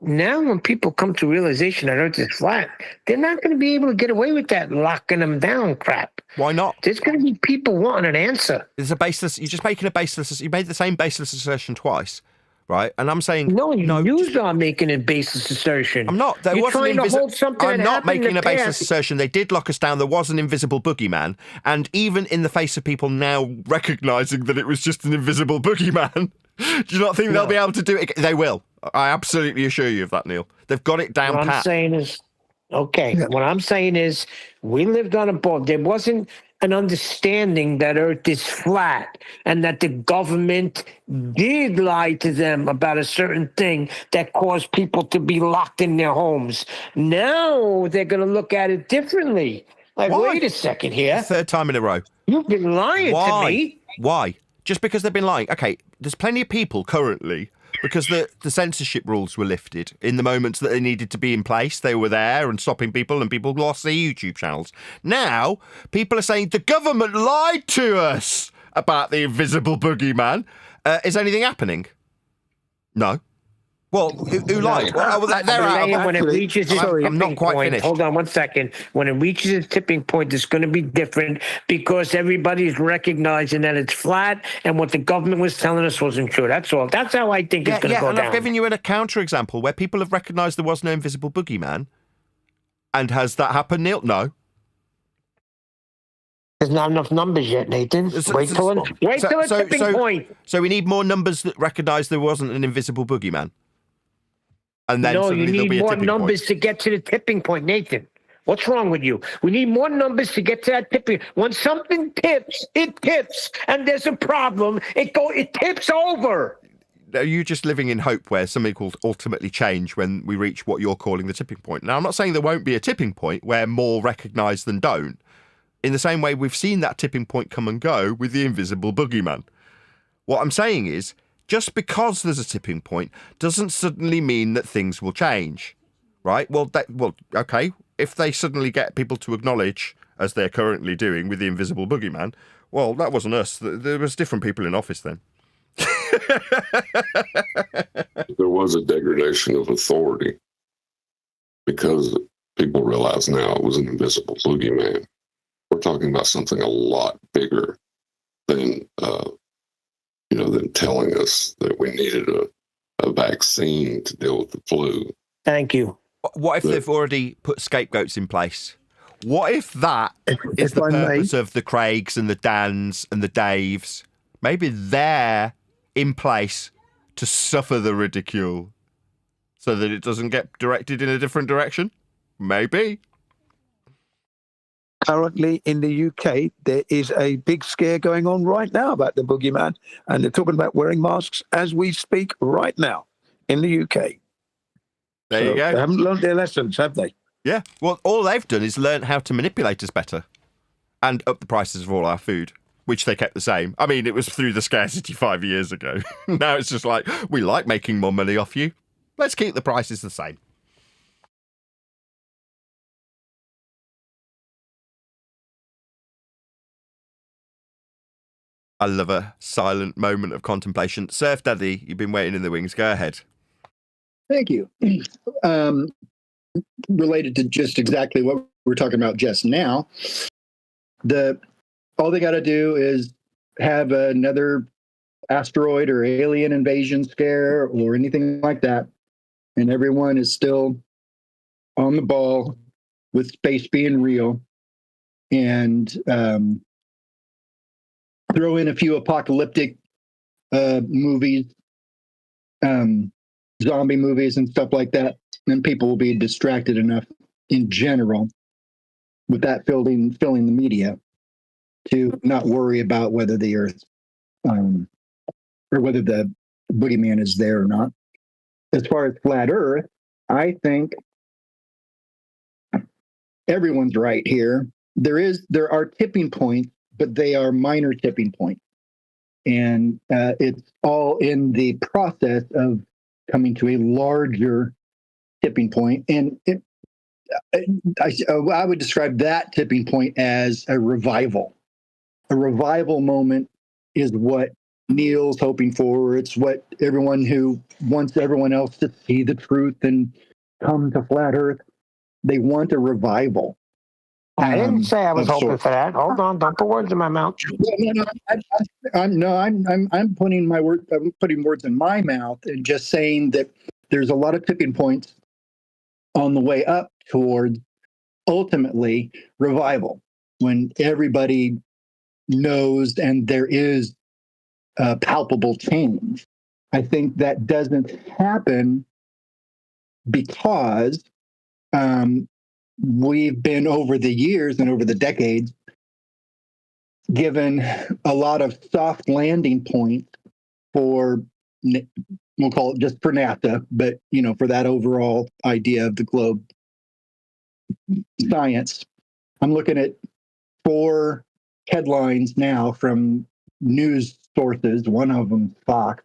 Now when people come to realization that Earth is flat, they're not going to be able to get away with that locking them down crap. Why not? There's going to be people wanting an answer. It's a baseless. You're just making a baseless. You made the same baseless assertion twice, right? And I'm saying no. You are making a baseless assertion. I'm not. There You're wasn't trying to hold something. I'm not making a baseless past. assertion. They did lock us down. There was an invisible boogeyman, and even in the face of people now recognizing that it was just an invisible boogeyman, do you not think they'll be able to do it? They will. I absolutely assure you of that, Neil. They've got it down pat. What I'm saying is, okay, what I'm saying is we lived on a ball. There wasn't an understanding that Earth is flat and that the government did lie to them about a certain thing that caused people to be locked in their homes. Now they're going to look at it differently. Like, wait a second here. Third time in a row. You've been lying to me. Why? Just because they've been lying. Okay, there's plenty of people currently, because the censorship rules were lifted in the moments that they needed to be in place. They were there and stopping people, and people lost their YouTube channels. Now, people are saying the government lied to us about the invisible boogeyman. Is anything happening? No. Well, who lied? Well, they're out. When it reaches its I'm not quite point, finished. hold on 1 second. When it reaches its tipping point, it's going to be different because everybody's recognizing that it's flat and what the government was telling us wasn't true. That's all. That's how I think it's going to go and down. I've given you a counterexample where people have recognized there was no invisible boogeyman. And has that happened, Neil? No. There's not enough numbers yet, Nathan. Wait till a tipping point. So we need more numbers that recognize there wasn't an invisible boogeyman. And then no, you there'll need be a more tipping numbers point. to get to the tipping point, Nathan. What's wrong with you? We need more numbers to get to that tipping. When something tips, it tips, and there's a problem. It tips over. Are you just living in hope where something will ultimately change when we reach what you're calling the tipping point? Now, I'm not saying there won't be a tipping point where more recognise than don't. In the same way, we've seen that tipping point come and go with the invisible boogeyman. What I'm saying is, just because there's a tipping point doesn't suddenly mean that things will change, right? Well, okay, if they suddenly get people to acknowledge, as they're currently doing with the invisible boogeyman, well, that wasn't us. There was different people in office then. There was a degradation of authority because people realize now it was an invisible boogeyman. We're talking about something a lot bigger than than telling us that we needed a vaccine to deal with the flu. Thank you. What if they've already put scapegoats in place? What if that is the purpose of the Craigs and the Dans and the Daves? Maybe they're in place to suffer the ridicule so that it doesn't get directed in a different direction? Maybe. currently in the UK, there is a big scare going on right now about the boogeyman, and they're talking about wearing masks as we speak right now in the UK. There you go. They haven't learned their lessons, have they? Yeah. Well, all they've done is learn how to manipulate us better and up the prices of all our food, which they kept the same. I mean, it was through the scarcity 5 years ago. Now it's just like, we like making more money off you. Let's keep the prices the same. I love a silent moment of contemplation. Surf Daddy, you've been waiting in the wings. Go ahead. Thank you. Related to just exactly what we're talking about just now, all they got to do is have another asteroid or alien invasion scare or anything like that, and everyone is still on the ball with space being real, and throw in a few apocalyptic movies, zombie movies and stuff like that, and people will be distracted enough in general with that filling the media to not worry about whether the Earth or whether the boogeyman is there or not. As far as flat Earth, I think everyone's right here. There are tipping points, but they are minor tipping points. And it's all in the process of coming to a larger tipping point. And I would describe that tipping point as a revival. A revival moment is what Neil's hoping for. It's what everyone who wants everyone else to see the truth and come to flat Earth, they want a revival. I didn't say I was hoping for that. Hold on, don't put words in my mouth. I'm putting words in my mouth and just saying that there's a lot of tipping points on the way up towards ultimately revival, when everybody knows and there is a palpable change. I think that doesn't happen because we've been, over the years and over the decades, given a lot of soft landing points for, we'll call it just for NASA, but for that overall idea of the globe science. I'm looking at 4 headlines now from news sources, one of them Fox,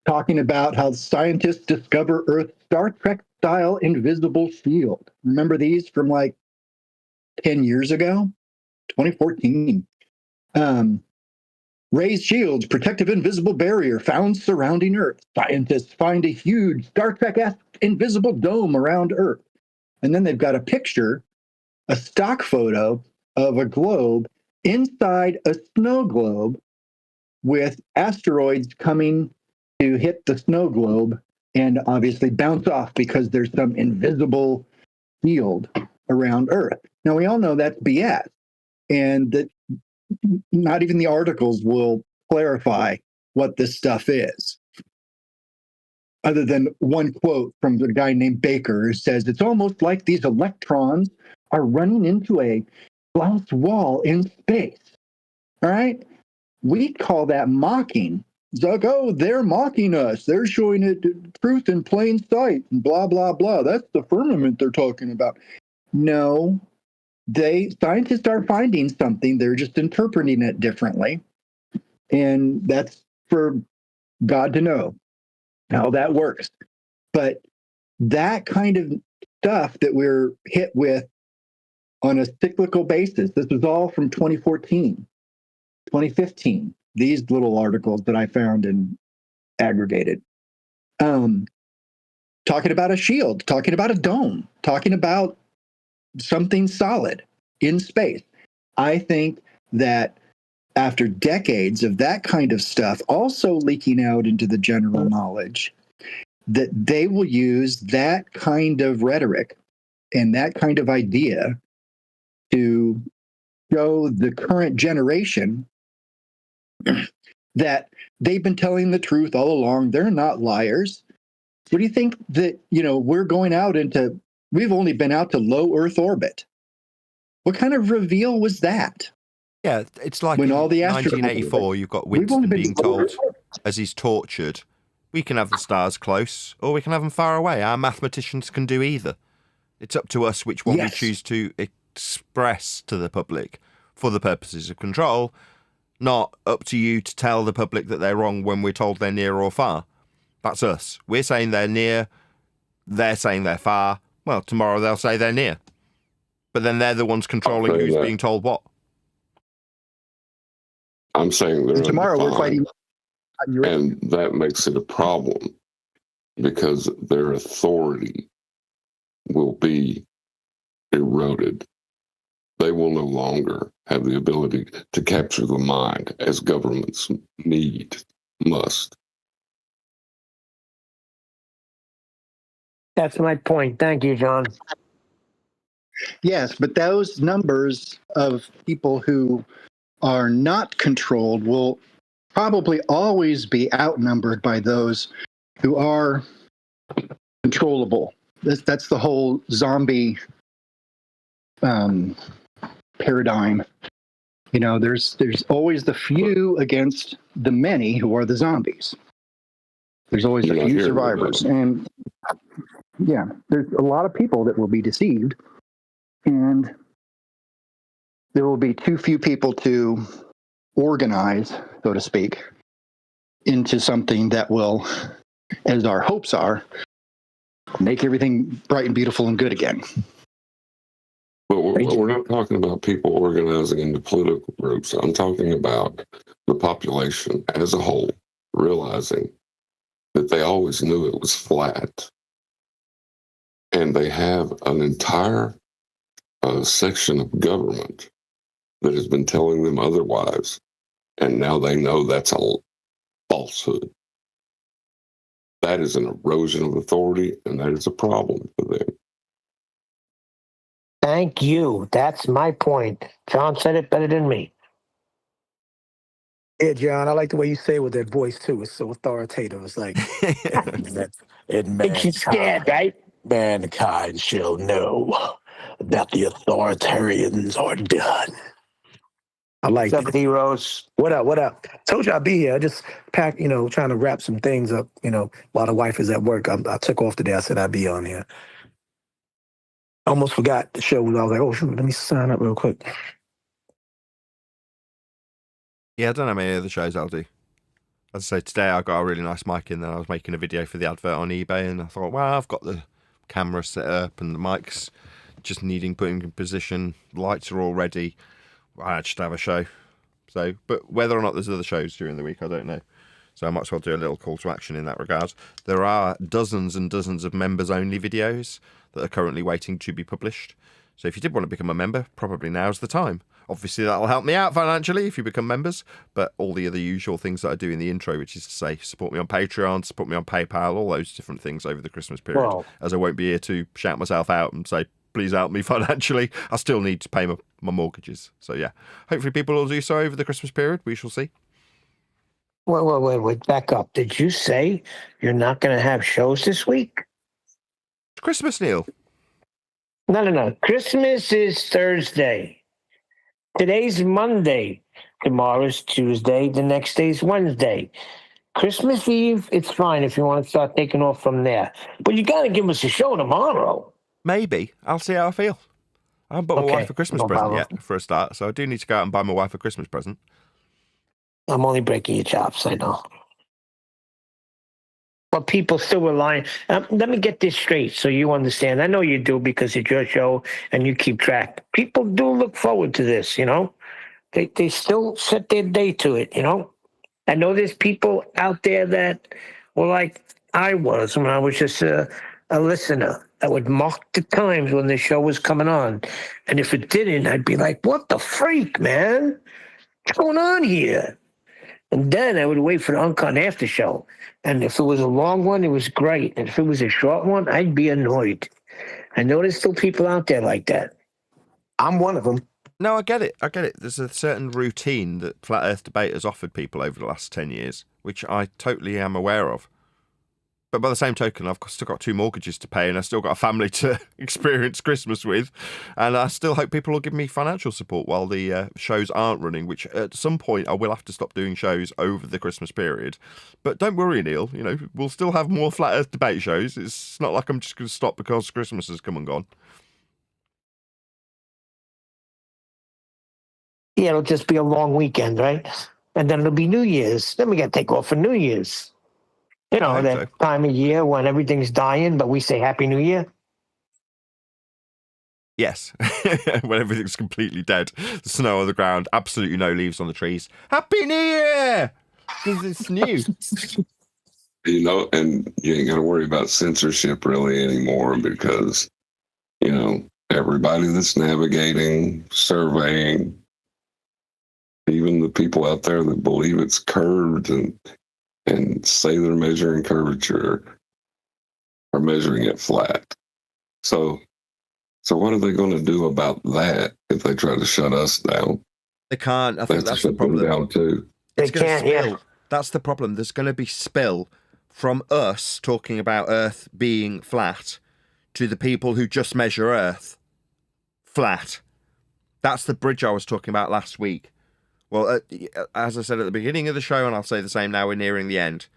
talking about how scientists discover Earth's Star Trek style invisible shield. Remember these from like 10 years ago? 2014. Raised shields, protective invisible barrier found surrounding Earth. Scientists find a huge Star Trek-esque invisible dome around Earth. And then they've got a picture, a stock photo of a globe inside a snow globe with asteroids coming to hit the snow globe and obviously bounce off because there's some invisible field around Earth. Now, we all know that's BS, and that not even the articles will clarify what this stuff is, other than one quote from the guy named Baker who says, "It's almost like these electrons are running into a glass wall in space." All right? We call that mocking. It's like, oh, they're mocking us. They're showing it truth in plain sight, and blah, blah, blah. That's the firmament they're talking about. No, scientists are finding something. They're just interpreting it differently. And that's for God to know how that works. But that kind of stuff that we're hit with on a cyclical basis, this was all from 2014, 2015. These little articles that I found and aggregated. Talking about a shield, talking about a dome, talking about something solid in space. I think that after decades of that kind of stuff also leaking out into the general knowledge, that they will use that kind of rhetoric and that kind of idea to show the current generation that they've been telling the truth all along. They're not liars. What do you think that, we're going out into, we've only been out to low Earth orbit. What kind of reveal was that? Yeah, it's like When in all the astronauts- 1984, you've got We've only Winston been being told as he's tortured, we can have the stars close or we can have them far away. Our mathematicians can do either. It's up to us which one we Yes. choose to express to the public for the purposes of control, not up to you to tell the public that they're wrong when we're told they're near or far. That's us. We're saying they're near, they're saying they're far. Well, tomorrow they'll say they're near. But then they're the ones controlling I'll say who's that. being told what. I'm saying they're And tomorrow we're undefined, fighting. and that makes it a problem because their authority will be eroded. They will no longer have the ability to capture the mind as governments must. That's my point. Thank you, John. Yes, but those numbers of people who are not controlled will probably always be outnumbered by those who are controllable. That's the whole zombie paradigm. You know, there's always the few against the many who are the zombies. There's always You're a not few hearing survivors, about and yeah, there's a lot of people that will be deceived, and there will be too few people to organize, so to speak, into something that will, as our hopes are, make everything bright and beautiful and good again. But we're not talking about people organizing into political groups. I'm talking about the population as a whole realizing that they always knew it was flat. And they have an entire section of government that has been telling them otherwise. And now they know that's a falsehood. That is an erosion of authority, and that is a problem for them. Thank you. That's my point. John said it better than me. Yeah, John, I like the way you say it with that voice too. It's so authoritative. It's like it Makes you scared, right? mankind shall know that the authoritarians are done. I like What's up, it. heroes? What up? What up? Told you I'd be here. I just packed, trying to wrap some things up, while the wife is at work. I took off today. I said I'd be on here. Almost forgot the show. I was like, oh, shoot, let me sign up real quick. Yeah, I don't know how many other shows I'll do. As I say, today I got a really nice mic in there. I was making a video for the advert on eBay, and I thought, well, I've got the camera set up and the mics just needing putting in position. Lights are all ready. I just have a show. So, but whether or not there's other shows during the week, I don't know. So I might as well do a little call to action in that regard. There are dozens and dozens of members-only videos that are currently waiting to be published. So if you did want to become a member, probably now's the time. Obviously, that'll help me out financially if you become members, but all the other usual things that I do in the intro, which is to say, support me on Patreon, support me on PayPal, all those different things over the Christmas period, Wow. as I won't be here to shout myself out and say, please help me financially. I still need to pay my mortgages. So yeah, hopefully people will do so over the Christmas period. We shall see. Wait, back up. Did you say you're not going to have shows this week? Christmas, Neil. No. Christmas is Thursday. Today's Monday. Tomorrow's Tuesday. The next day's Wednesday. Christmas Eve, it's fine if you want to start taking off from there. But you got to give us a show tomorrow. Maybe. I'll see how I feel. I haven't bought my wife a Christmas present yet, for a start, so I do need to go out and buy my wife a Christmas present. I'm only breaking your chops, I know. But people still rely. Let me get this straight so you understand. I know you do because it's your show and you keep track. People do look forward to this, They still set their day to it, I know there's people out there that were like I was when I was just a listener that would mark the times when the show was coming on. And if it didn't, I'd be like, what the freak, man? What's going on here? And then I would wait for the Uncut after show. And if it was a long one, it was great. And if it was a short one, I'd be annoyed. I know there's still people out there like that. I'm one of them. No, I get it. There's a certain routine that Flat Earth Debate has offered people over the last 10 years, which I totally am aware of. But by the same token, I've still got 2 mortgages to pay and I've still got a family to experience Christmas with. And I still hope people will give me financial support while the shows aren't running, which at some point I will have to stop doing shows over the Christmas period. But don't worry, Neil, we'll still have more Flat Earth debate shows. It's not like I'm just going to stop because Christmas has come and gone. Yeah, it'll just be a long weekend, right? And then it'll be New Year's. Then we got to take off for New Year's. That time of year when everything's dying, but we say Happy New Year. Yes, when everything's completely dead, the snow on the ground, absolutely no leaves on the trees. Happy New Year! Because it's new. And you ain't got to worry about censorship really anymore because, everybody that's navigating, surveying, even the people out there that believe it's curved and say they're measuring curvature are measuring it flat. So what are they going to do about that if they try to shut us down? They can't. I think that's the problem. Down too. They can't. Yeah. That's the problem. There's going to be spill from us talking about Earth being flat to the people who just measure Earth flat. That's the bridge I was talking about last week. Well, as I said at the beginning of the show, and I'll say the same now, we're nearing the end.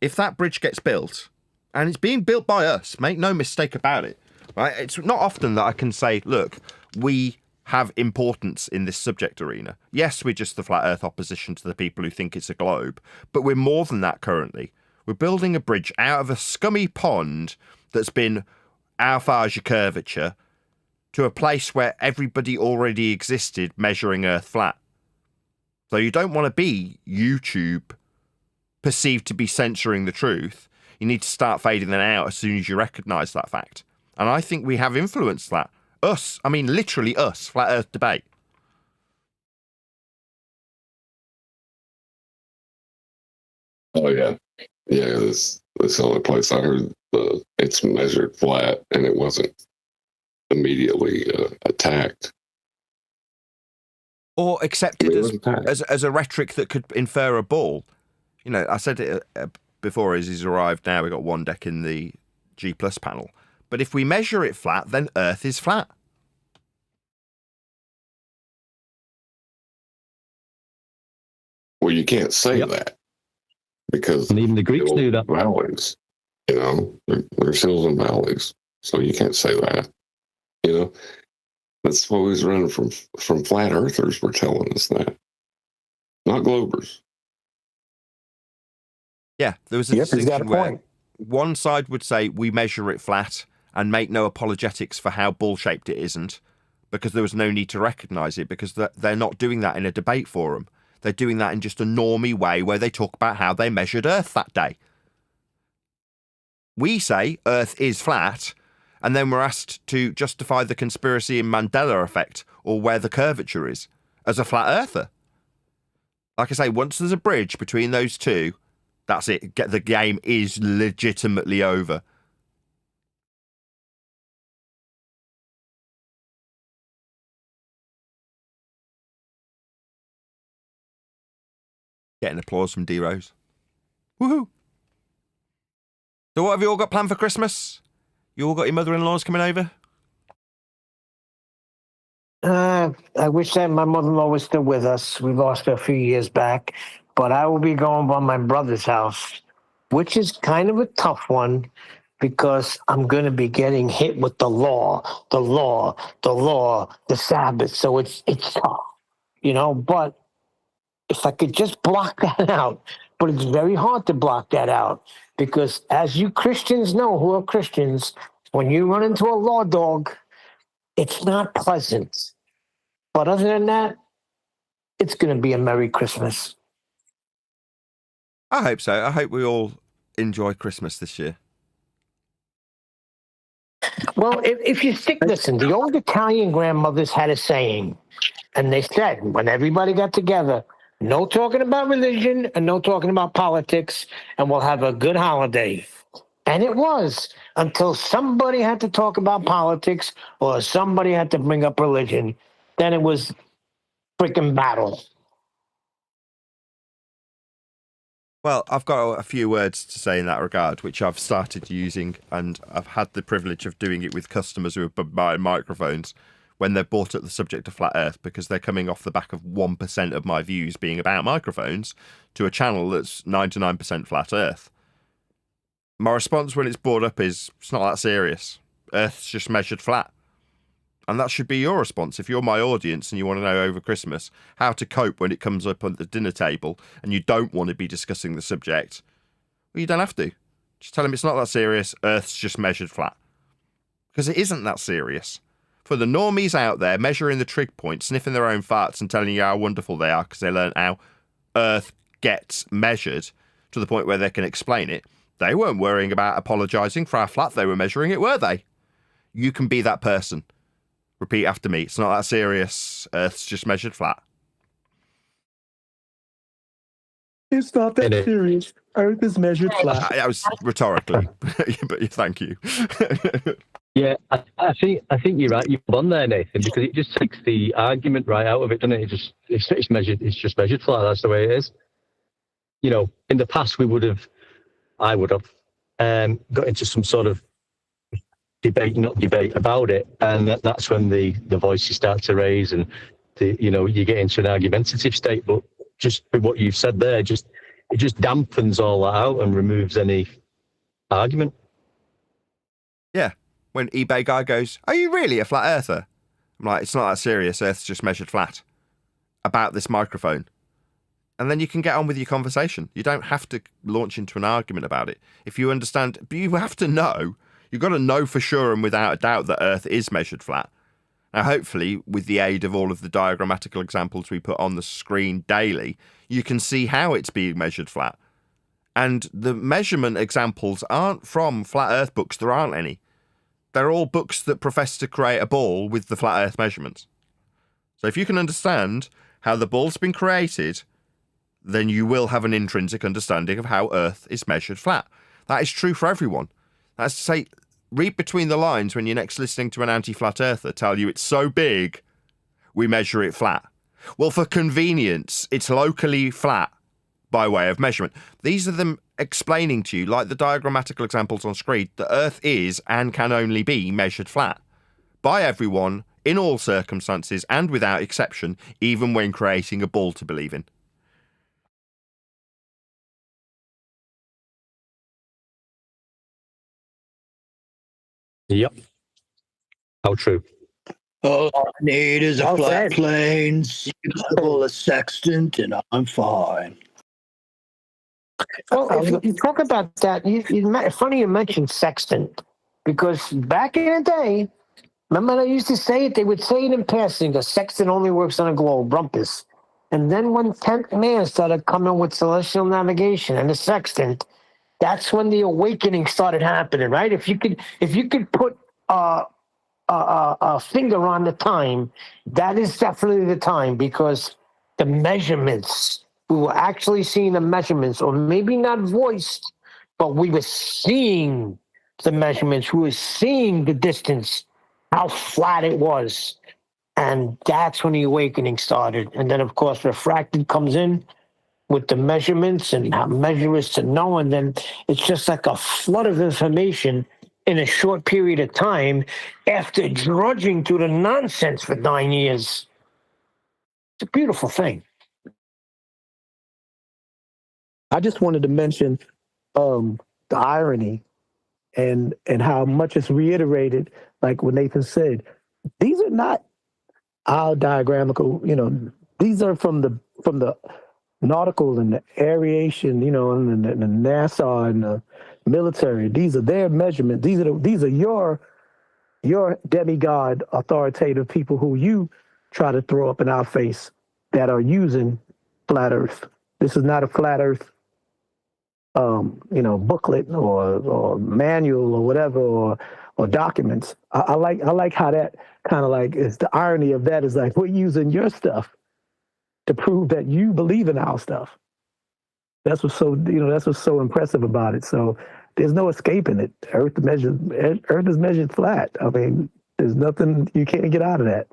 If that bridge gets built, and it's being built by us, make no mistake about it, right? It's not often that I can say, look, we have importance in this subject arena. Yes, we're just the flat Earth opposition to the people who think it's a globe, but we're more than that currently. We're building a bridge out of a scummy pond that's been how far is your curvature to a place where everybody already existed measuring Earth flat. So you don't want to be YouTube perceived to be censoring the truth. You need to start fading that out as soon as you recognise that fact. And I think we have influenced that. Us, I mean literally us, Flat Earth debate. Oh yeah. Yeah, this the only place I heard it's measured flat and it wasn't immediately attacked. Or accepted as a rhetoric that could infer a ball. I said it before as he's arrived now. We've got 1 deck in the G Plus panel. But if we measure it flat, then Earth is flat. Well, you can't say that because and even the Greeks knew that. Valleys, there's hills and valleys, so you can't say that. That's what we was running from flat earthers were telling us that, not globers. Yeah, there was a distinction where one side would say we measure it flat and make no apologetics for how ball-shaped it isn't, because there was no need to recognise it, because they're not doing that in a debate forum. They're doing that in just a normie way where they talk about how they measured Earth that day. We say Earth is flat, and then we're asked to justify the conspiracy in Mandela effect or where the curvature is as a flat earther. Like I say, once there's a bridge between those two, that's it. The game is legitimately over. Getting applause from D-Rose. Woohoo! So what have you all got planned for Christmas? You all got your mother-in-laws coming over? I wish that my mother-in-law was still with us. We lost her a few years back. But I will be going by my brother's house, which is kind of a tough one because I'm going to be getting hit with the law, the Sabbath. So it's tough, but if I could just block that out, but it's very hard to block that out because as you Christians know who are Christians, when you run into a law dog, it's not pleasant. But other than that, it's going to be a Merry Christmas. I hope so. I hope we all enjoy Christmas this year. Well, if you listen, the old Italian grandmothers had a saying, and they said when everybody got together, no talking about religion and no talking about politics, and we'll have a good holiday. And it was until somebody had to talk about politics or somebody had to bring up religion. Then it was freaking battle. Well, I've got a few words to say in that regard, which I've started using, and I've had the privilege of doing it with customers who have been buying microphones when they're brought up the subject of flat Earth, because they're coming off the back of 1% of my views being about microphones to a channel that's 99% flat Earth. My response when it's brought up is, it's not that serious. Earth's just measured flat. And that should be your response. If you're my audience and you want to know over Christmas how to cope when it comes up on the dinner table and you don't want to be discussing the subject, well, you don't have to. Just tell them it's not that serious. Earth's just measured flat. Because it isn't that serious. For the normies out there measuring the trig point, sniffing their own farts and telling you how wonderful they are because they learned how Earth gets measured to the point where they can explain it, they weren't worrying about apologising for how flat they were measuring it, were they? You can be that person. Repeat after me. It's not that serious. Earth's just measured flat. It's not that serious. Earth is measured flat. That was rhetorically, but thank you. Yeah, I think you're right. You're on there, Nathan, because it just takes the argument right out of it, doesn't it? It's measured. It's just measured flat. That's the way it is. You know, in the past, I would have got into some sort of not debate about it, and that's when the voices start to raise, and you get into an argumentative state. But just with what you've said there, it just dampens all that out and removes any argument. Yeah, when eBay guy goes, "Are you really a flat earther?" I'm like, "It's not that serious. Earth's just measured flat." About this microphone. And then you can get on with your conversation. You don't have to launch into an argument about it. If you understand, but you have to know. You've got to know for sure and without a doubt that Earth is measured flat. Now, hopefully, with the aid of all of the diagrammatical examples we put on the screen daily, you can see how it's being measured flat. And the measurement examples aren't from flat Earth books. There aren't any. They're all books that profess to create a ball with the flat Earth measurements. So if you can understand how the ball's been created, then you will have an intrinsic understanding of how Earth is measured flat. That is true for everyone. That's to say, read between the lines when you're next listening to an anti-flat earther tell you it's so big, we measure it flat. Well, for convenience, it's locally flat by way of measurement. These are them explaining to you, like the diagrammatical examples on screen, that Earth is and can only be measured flat. By everyone, in all circumstances, and without exception, even when creating a ball to believe in. Yep. How true. All I need is a Well flat said. plane, suitable a sextant, and I'm fine. Well, if you talk about that, it's funny you mentioned sextant, because back in the day, remember they used to say it? They would say it in passing, a sextant only works on a globe, rumpus. And then when 10th man started coming with celestial navigation and the sextant, that's when the awakening started happening, right? If you could put a finger on the time, that is definitely the time, because the measurements, we were actually seeing the measurements, or maybe not voiced, but we were seeing the measurements. We were seeing the distance, how flat it was. And that's when the awakening started. And then, of course, refracted comes in with the measurements and how measurers to know. And then it's just like a flood of information in a short period of time after drudging through the nonsense for 9 years. It's a beautiful thing. I just wanted to mention the irony and how much it's reiterated, like what Nathan said. These are not our diagrammatical, these are from the nautical and the aviation, and the NASA and the military. These are their measurements. These are your demigod authoritative people who you try to throw up in our face that are using flat Earth. This is not a flat Earth booklet or manual or whatever, or documents. I like how that kind of like is the irony of that is like we're using your stuff to prove that you believe in our stuff. That's what's so impressive about it. So there's no escaping it. Earth is measured flat. I mean, there's nothing, you can't get out of that.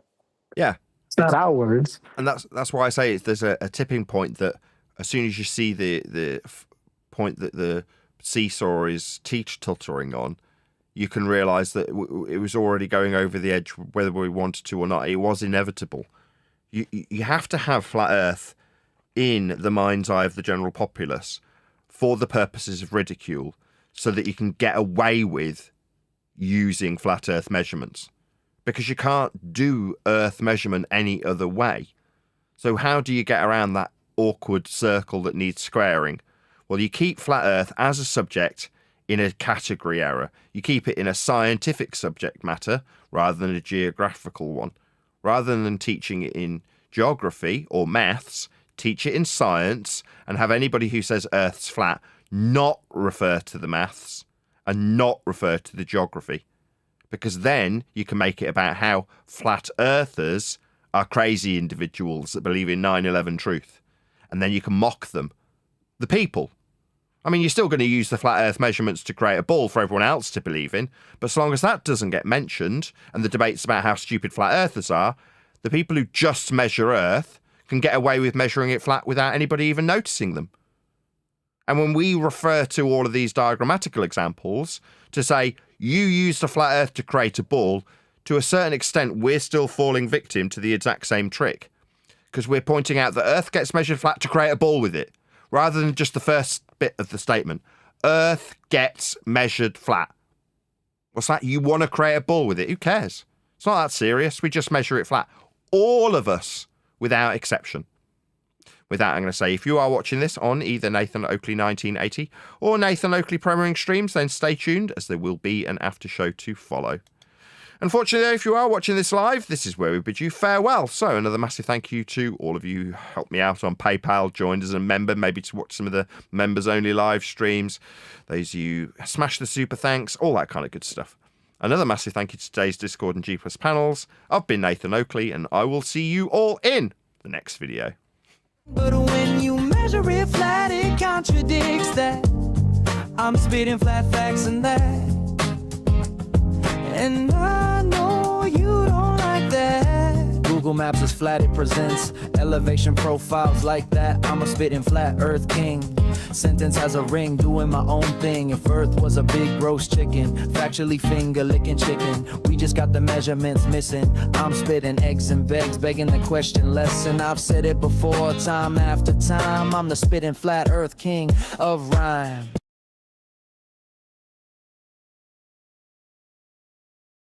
Yeah. It's not our words. And that's why I say there's a tipping point that as soon as you see the point that the seesaw is teeter-tottering on, you can realise that it was already going over the edge, whether we wanted to or not. It was inevitable. You have to have flat Earth in the mind's eye of the general populace for the purposes of ridicule, so that you can get away with using flat Earth measurements, because you can't do Earth measurement any other way. So how do you get around that awkward circle that needs squaring? Well, you keep flat Earth as a subject in a category error. You keep it in a scientific subject matter rather than a geographical one. Rather than teaching it in geography or maths, teach it in science, and have anybody who says Earth's flat not refer to the maths and not refer to the geography. Because then you can make it about how flat earthers are crazy individuals that believe in 9/11 truth. And then you can mock them. The people. I mean, you're still going to use the flat earth measurements to create a ball for everyone else to believe in, but as long as that doesn't get mentioned, and the debates about how stupid flat earthers are, the people who just measure Earth can get away with measuring it flat without anybody even noticing them. And when we refer to all of these diagrammatical examples to say, you used a flat Earth to create a ball, to a certain extent, we're still falling victim to the exact same trick. Because we're pointing out that Earth gets measured flat to create a ball with it, rather than just the first bit of the statement. Earth gets measured flat. What's that? You want to create a ball with it? Who cares? It's not that serious. We just measure it flat. All of us, without exception. With that, I'm going to say, if you are watching this on either Nathan Oakley 1980 or Nathan Oakley Premiering Streams, then stay tuned, as there will be an after show to follow. Unfortunately, if you are watching this live, this is where we bid you farewell. So another massive thank you to all of you who helped me out on PayPal, joined as a member, maybe to watch some of the members-only live streams. Those of you smash the super thanks, all that kind of good stuff. Another massive thank you to today's Discord and G+ panels. I've been Nathan Oakley, and I will see you all in the next video. But when you measure it flat, it contradicts that. I'm spitting flat facts and that. And I know you don't like that. Google Maps is flat, it presents elevation profiles like that. I'm a spitting flat earth king. Sentence has a ring, doing my own thing. If Earth was a big roast chicken, factually finger licking chicken. We just got the measurements missing. I'm spitting eggs and vegs, begging the question lesson. I've said it before, time after time. I'm the spitting flat earth king of rhyme.